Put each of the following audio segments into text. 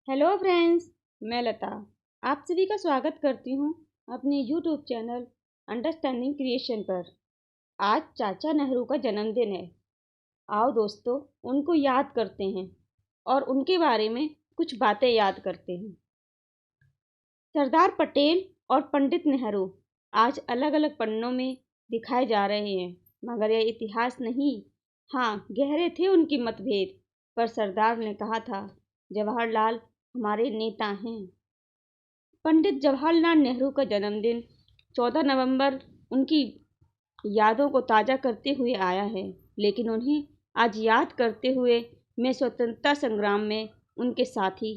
Hello friends, मैं लता आप सभी का स्वागत करती हूँ अपने यूट्यूब चैनल अंडरस्टैंडिंग क्रिएशन पर। आज चाचा नेहरू का जन्मदिन है। आओ दोस्तों, उनको याद करते हैं और उनके बारे में कुछ बातें याद करते हैं। सरदार पटेल और पंडित नेहरू आज अलग अलग पन्नों में दिखाए जा रहे हैं, मगर यह इतिहास नहीं। हाँ, गहरे थे उनकी मतभेद, पर सरदार ने कहा था जवाहरलाल हमारे नेता हैं। पंडित जवाहरलाल नेहरू का जन्मदिन 14 नवंबर उनकी यादों को ताज़ा करते हुए आया है, लेकिन उन्हें आज याद करते हुए मैं स्वतंत्रता संग्राम में उनके साथी,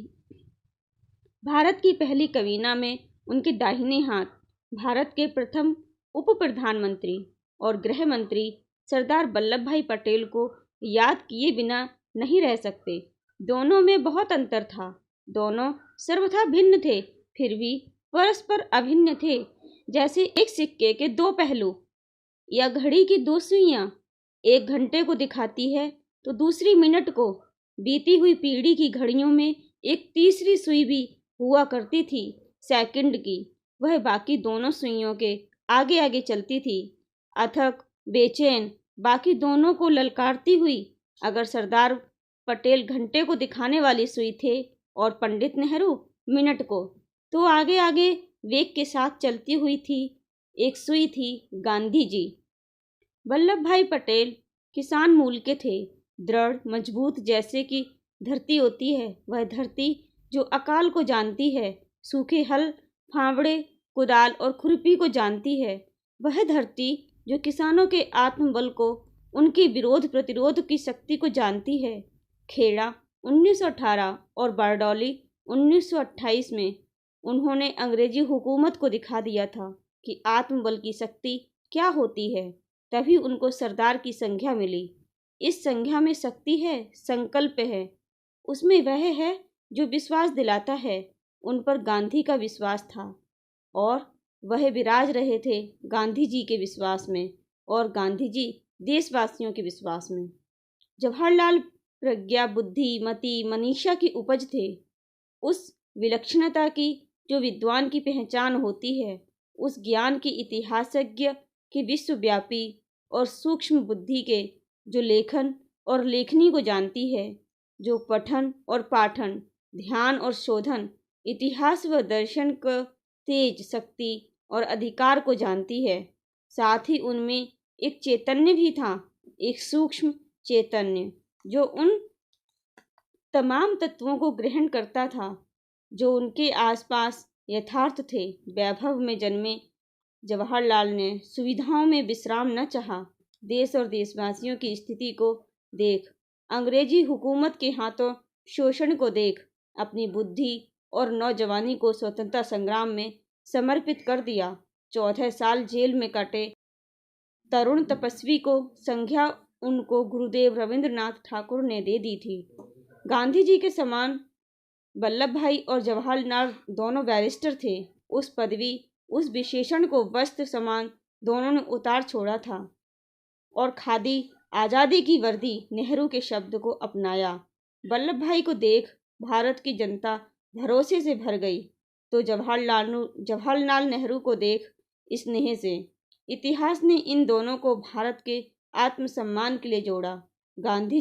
भारत की पहली कवीना में उनके दाहिने हाथ, भारत के प्रथम उप प्रधानमंत्री और गृह मंत्री सरदार वल्लभ भाई पटेल को याद किए बिना नहीं रह सकते। दोनों में बहुत अंतर था। दोनों सर्वथा भिन्न थे, फिर भी परस्पर अभिन्न थे, जैसे एक सिक्के के दो पहलू या घड़ी की दो सुइयां। एक घंटे को दिखाती है तो दूसरी मिनट को। बीती हुई पीढ़ी की घड़ियों में एक तीसरी सुई भी हुआ करती थी, सेकंड की। वह बाकी दोनों सुइयों के आगे आगे चलती थी, अथक बेचैन, बाकी दोनों को ललकारती हुई। अगर सरदार पटेल घंटे को दिखाने वाली सुई थे और पंडित नेहरू मिनट को, तो आगे आगे वेग के साथ चलती हुई थी एक सुई थी गांधी जी। वल्लभ भाई पटेल किसान मूल के थे, दृढ़ मजबूत, जैसे कि धरती होती है। वह धरती जो अकाल को जानती है, सूखे हल, फावड़े, कुदाल और खुरपी को जानती है। वह धरती जो किसानों के आत्मबल को, उनकी विरोध प्रतिरोध की शक्ति को जानती है। खेड़ा 1918 और बारडोली 1928 में उन्होंने अंग्रेजी हुकूमत को दिखा दिया था कि आत्मबल की शक्ति क्या होती है। तभी उनको सरदार की संज्ञा मिली। इस संज्ञा में शक्ति है, संकल्प है, उसमें वह है जो विश्वास दिलाता है। उन पर गांधी का विश्वास था और वह विराज रहे थे गांधी जी के विश्वास में, और गांधी जी देशवासियों के विश्वास में। जवाहरलाल प्रज्ञा, बुद्धि, मति, मनीषा की उपज थे, उस विलक्षणता की जो विद्वान की पहचान होती है, उस ज्ञान की इतिहासज्ञ की विश्वव्यापी और सूक्ष्म बुद्धि के जो लेखन और लेखनी को जानती है, जो पठन और पाठन, ध्यान और शोधन, इतिहास व दर्शन का तेज, शक्ति और अधिकार को जानती है। साथ ही उनमें एक चैतन्य भी था, एक सूक्ष्म चैतन्य जो उन तमाम तत्वों को ग्रहण करता था जो उनके आसपास यथार्थ थे। वैभव में जन्मे जवाहरलाल ने सुविधाओं में विश्राम न चाहा। देश और देशवासियों की स्थिति को देख, अंग्रेजी हुकूमत के हाथों शोषण को देख, अपनी बुद्धि और नौजवानी को स्वतंत्रता संग्राम में समर्पित कर दिया। 14 साल जेल में कटे तरुण तपस्वी को संज्ञा उनको गुरुदेव रविंद्रनाथ ठाकुर ने दे दी थी। गांधी जी के समान वल्लभ भाई और जवाहरलाल दोनों बैरिस्टर थे। उस पदवी, उस विशेषण को वस्त्र समान दोनों ने उतार छोड़ा था और खादी आज़ादी की वर्दी नेहरू के शब्द को अपनाया। वल्लभ भाई को देख भारत की जनता भरोसे से भर गई, तो जवाहरलाल नेहरू को देख स्नेह से। इतिहास ने इन दोनों को भारत के आत्मसम्मान के लिए जोड़ा। गांधी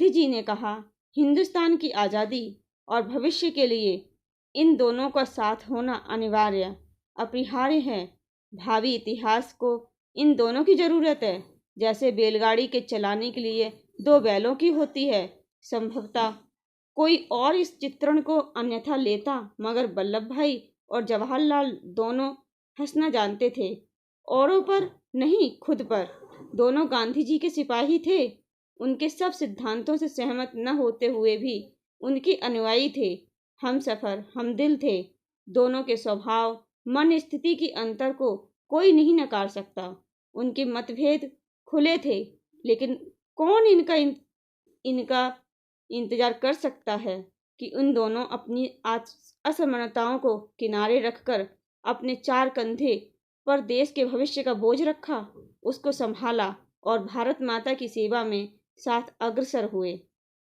जी ने कहा हिंदुस्तान की आज़ादी और भविष्य के लिए इन दोनों का साथ होना अनिवार्य, अपरिहार्य है। भावी इतिहास को इन दोनों की ज़रूरत है, जैसे बैलगाड़ी के चलाने के लिए दो बैलों की होती है। संभवतः कोई और इस चित्रण को अन्यथा लेता, मगर वल्लभ भाई और जवाहरलाल दोनों हंसना जानते थे, औरों पर नहीं, खुद पर। दोनों गांधी जी के सिपाही थे, उनके सब सिद्धांतों से सहमत न होते हुए भी उनके अनुयायी थे। हम सफ़र, हम दिल थे। दोनों के स्वभाव, मन, स्थिति की अंतर को कोई नहीं नकार सकता। उनके मतभेद खुले थे, लेकिन कौन इनका इंतजार कर सकता है कि उन दोनों अपनी असमानताओं को किनारे रखकर अपने चार कंधे पर देश के भविष्य का बोझ रखा, उसको संभाला और भारत माता की सेवा में साथ अग्रसर हुए।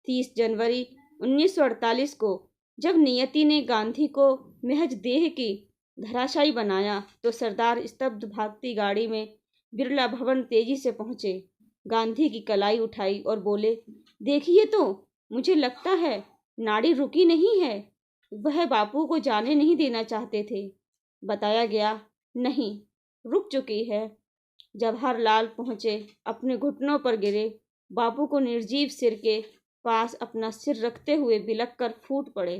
30 जनवरी 1948 को जब नियति ने गांधी को महज देह की धराशायी बनाया तो सरदार स्तब्ध भागती गाड़ी में बिरला भवन तेजी से पहुंचे। गांधी की कलाई उठाई और बोले, देखिए तो, मुझे लगता है नाड़ी रुकी नहीं है। वह बापू को जाने नहीं देना चाहते थे। बताया गया, नहीं, रुक चुकी है। जवाहरलाल पहुंचे, अपने घुटनों पर गिरे, बापू को निर्जीव सिर के पास अपना सिर रखते हुए बिलख कर फूट पड़े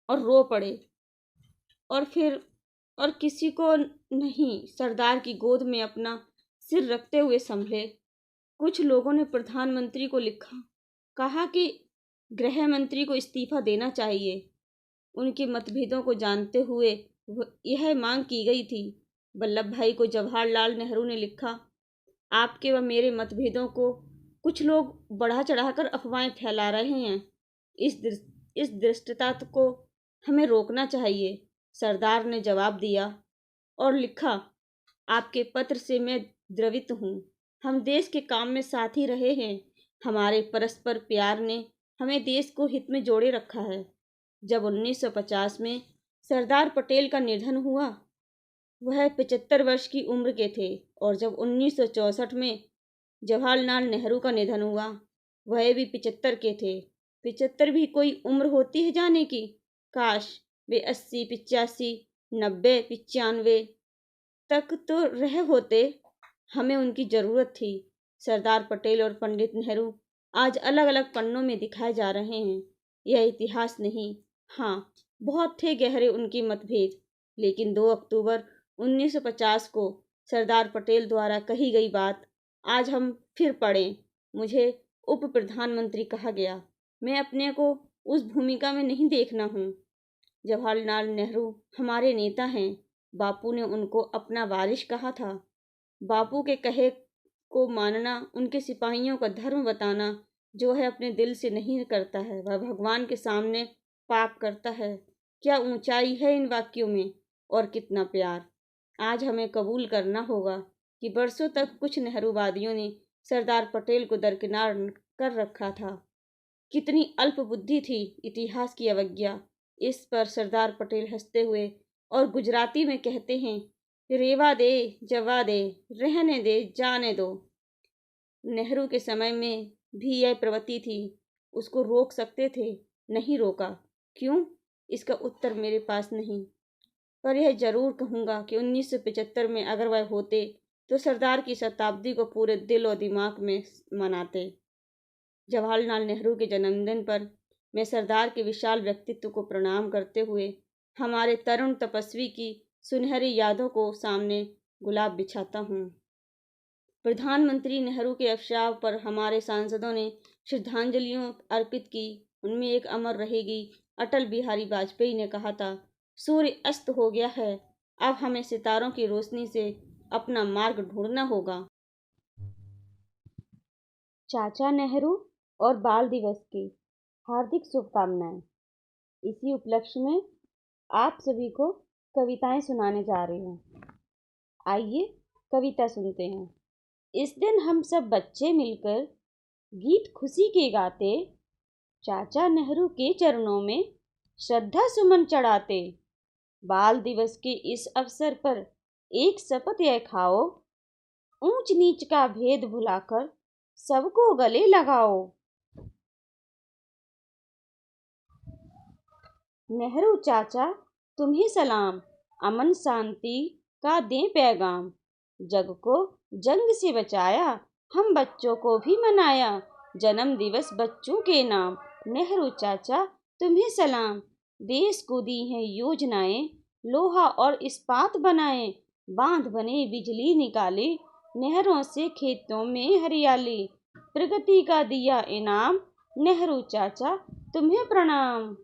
और रो पड़े। और किसी को नहीं सरदार की गोद में अपना सिर रखते हुए संभले। कुछ लोगों ने प्रधानमंत्री को लिखा, कहा कि गृह मंत्री को इस्तीफा देना चाहिए। उनके मतभेदों को जानते हुए यह मांग की गई थी। वल्लभ भाई को जवाहरलाल नेहरू ने लिखा, आपके व मेरे मतभेदों को कुछ लोग बढ़ा चढ़ाकर अफवाहें फैला रहे हैं। इस धृष्टता को हमें रोकना चाहिए। सरदार ने जवाब दिया और लिखा, आपके पत्र से मैं द्रवित हूँ। हम देश के काम में साथ ही रहे हैं। हमारे परस्पर प्यार ने हमें देश को हित में जोड़े रखा है। जब 1950 में सरदार पटेल का निधन हुआ, वह 75 वर्ष की उम्र के थे, और जब 1964 में जवाहरलाल नेहरू का निधन हुआ, वह भी 75 के थे। 75 भी कोई उम्र होती है जाने की? काश वे 80, 85, 90, 95 तक तो रह होते। हमें उनकी जरूरत थी। सरदार पटेल और पंडित नेहरू आज अलग अलग पन्नों में दिखाए जा रहे हैं। यह इतिहास नहीं। हाँ, बहुत थे गहरे उनके मतभेद, लेकिन 2 अक्टूबर 1950 को सरदार पटेल द्वारा कही गई बात आज हम फिर पढ़ें। मुझे उप प्रधानमंत्री कहा गया। मैं अपने को उस भूमिका में नहीं देखना हूँ। जवाहरलाल नेहरू हमारे नेता हैं। बापू ने उनको अपना वारिस कहा था। बापू के कहे को मानना, उनके सिपाहियों का धर्म बताना, जो है अपने दिल से नहीं करता है, वह भगवान के सामने पाप करता है। क्या ऊंचाई है इन वाक्यों में, और कितना प्यार। आज हमें कबूल करना होगा कि बरसों तक कुछ नेहरूवादियों ने सरदार पटेल को दरकिनार कर रखा था। कितनी अल्प बुद्धि थी इतिहास की अवज्ञा। इस पर सरदार पटेल हंसते हुए और गुजराती में कहते हैं, रेवा दे, जवा दे, रहने दे, जाने दो। नेहरू के समय में भी यह प्रवृत्ति थी। उसको रोक सकते थे, नहीं रोका। क्यों? इसका उत्तर मेरे पास नहीं, पर यह जरूर कहूँगा कि 1975 में अगर वह होते तो सरदार की शताब्दी को पूरे दिल और दिमाग में मनाते। जवाहरलाल नेहरू के जन्मदिन पर मैं सरदार के विशाल व्यक्तित्व को प्रणाम करते हुए हमारे तरुण तपस्वी की सुनहरी यादों को सामने गुलाब बिछाता हूँ। प्रधानमंत्री नेहरू के अवसाव पर हमारे सांसदों ने श्रद्धांजलियां अर्पित की। उनमें एक अमर रहेगी। अटल बिहारी वाजपेयी ने कहा था, सूर्य अस्त हो गया है, अब हमें सितारों की रोशनी से अपना मार्ग ढूंढना होगा। चाचा नेहरू और बाल दिवस की हार्दिक शुभकामनाएं। इसी उपलक्ष्य में आप सभी को कविताएं सुनाने जा रही हूँ। आइए कविता सुनते हैं। इस दिन हम सब बच्चे मिलकर गीत खुशी के गाते, चाचा नेहरू के चरणों में श्रद्धा सुमन चढ़ाते। बाल दिवस के इस अवसर पर एक शपथ यह खाओ, ऊंच नीच का भेद भुलाकर सबको गले लगाओ। नेहरू चाचा तुम्हें सलाम, अमन शांति का दें पैगाम। जग को जंग से बचाया, हम बच्चों को भी मनाया, जन्म दिवस बच्चों के नाम। नेहरू चाचा तुम्हें सलाम। देश को दी हैं योजनाएं, लोहा और इस्पात बनाए, बांध बने बिजली निकाले, नहरों से खेतों में हरियाली। प्रगति का दिया इनाम, नेहरू चाचा तुम्हें प्रणाम।